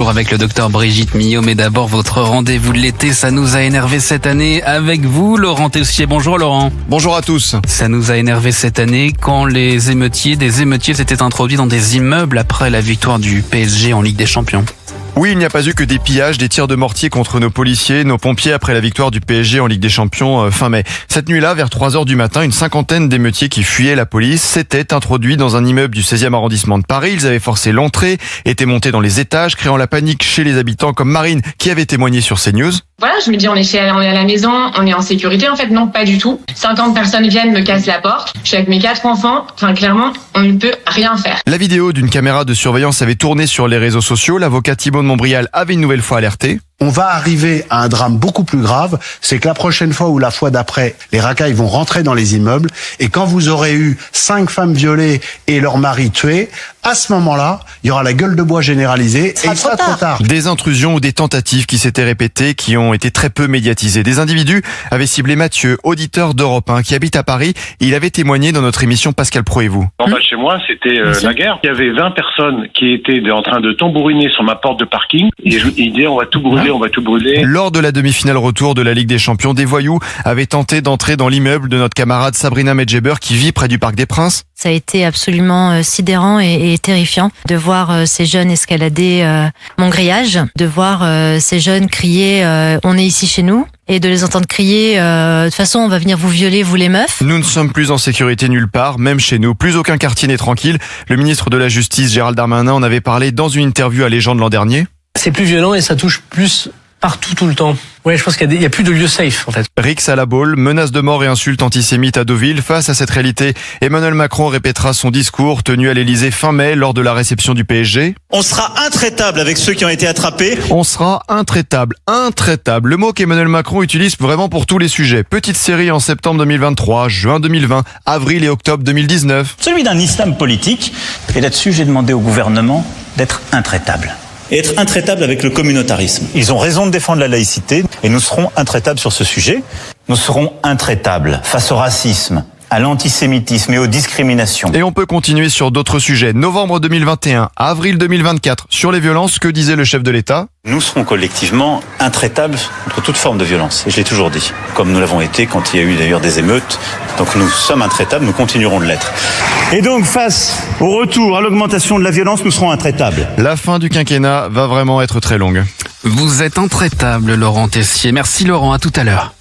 Avec le docteur Brigitte Millot, mais d'abord votre rendez-vous de l'été, ça nous a énervé cette année avec vous, Laurent Tessier. Bonjour Laurent. Bonjour à tous. Ça nous a énervé cette année quand des émeutiers s'étaient introduits dans des immeubles après la victoire du PSG en Ligue des Champions. Oui, il n'y a pas eu que des pillages, des tirs de mortier contre nos policiers, nos pompiers après la victoire du PSG en Ligue des Champions fin mai. Cette nuit-là, vers 3h du matin, une cinquantaine d'émeutiers qui fuyaient la police s'étaient introduits dans un immeuble du 16e arrondissement de Paris. Ils avaient forcé l'entrée, étaient montés dans les étages, créant la panique chez les habitants comme Marine qui avait témoigné sur CNews. Voilà, je me dis on est à la maison, on est en sécurité. En fait, non, pas du tout. 50 personnes viennent, me cassent la porte. Je suis avec mes 4 enfants. Enfin, clairement, on ne peut rien faire. La vidéo d'une caméra de surveillance avait tourné sur les réseaux sociaux. L'avocat Thibault de Montbrial avait une nouvelle fois alerté. On va arriver à un drame beaucoup plus grave, c'est que la prochaine fois ou la fois d'après, les racailles vont rentrer dans les immeubles et quand vous aurez eu 5 femmes violées et leur mari tué, à ce moment-là, il y aura la gueule de bois généralisée et il sera trop tard. Des intrusions ou des tentatives qui s'étaient répétées, qui ont été très peu médiatisées. Des individus avaient ciblé Mathieu, auditeur d'Europe 1, qui habite à Paris. Il avait témoigné dans notre émission Pascal Pro et vous. En bas de chez moi, c'était la guerre. Il y avait 20 personnes qui étaient en train de tambouriner sur ma porte de parking et ils disaient on va tout brûler. On va tout brûler. Lors de la demi-finale retour de la Ligue des Champions, des voyous avaient tenté d'entrer dans l'immeuble de notre camarade Sabrina Medjeber qui vit près du Parc des Princes. Ça a été absolument sidérant et terrifiant de voir ces jeunes escalader mon grillage, de voir ces jeunes crier on est ici chez nous et de les entendre crier de toute façon on va venir vous violer vous les meufs. Nous ne sommes plus en sécurité nulle part, même chez nous. Plus aucun quartier n'est tranquille. Le ministre de la Justice Gérald Darmanin en avait parlé dans une interview à Légende l'an dernier. C'est plus violent et ça touche plus partout tout le temps. Ouais, je pense qu'il y a plus de lieux safe en fait. Rix à la Baule, menaces de mort et insultes antisémites à Deauville. Face à cette réalité, Emmanuel Macron répétera son discours tenu à l'Elysée fin mai lors de la réception du PSG. On sera intraitable avec ceux qui ont été attrapés. On sera intraitable. Intraitable. Le mot qu'Emmanuel Macron utilise vraiment pour tous les sujets. Petite série en septembre 2023, juin 2020, avril et octobre 2019. Celui d'un islam politique. Et là-dessus, j'ai demandé au gouvernement d'être intraitable. Et être intraitable avec le communautarisme. Ils ont raison de défendre la laïcité et nous serons intraitables sur ce sujet. Nous serons intraitables face au racisme, à l'antisémitisme et aux discriminations. Et on peut continuer sur d'autres sujets. Novembre 2021, avril 2024, sur les violences, que disait le chef de l'État ? Nous serons collectivement intraitables contre toute forme de violence. Et je l'ai toujours dit. Comme nous l'avons été quand il y a eu d'ailleurs des émeutes. Donc nous sommes intraitables, nous continuerons de l'être. Et donc face au retour à l'augmentation de la violence, nous serons intraitables. La fin du quinquennat va vraiment être très longue. Vous êtes intraitable, Laurent Tessier. Merci Laurent, à tout à l'heure.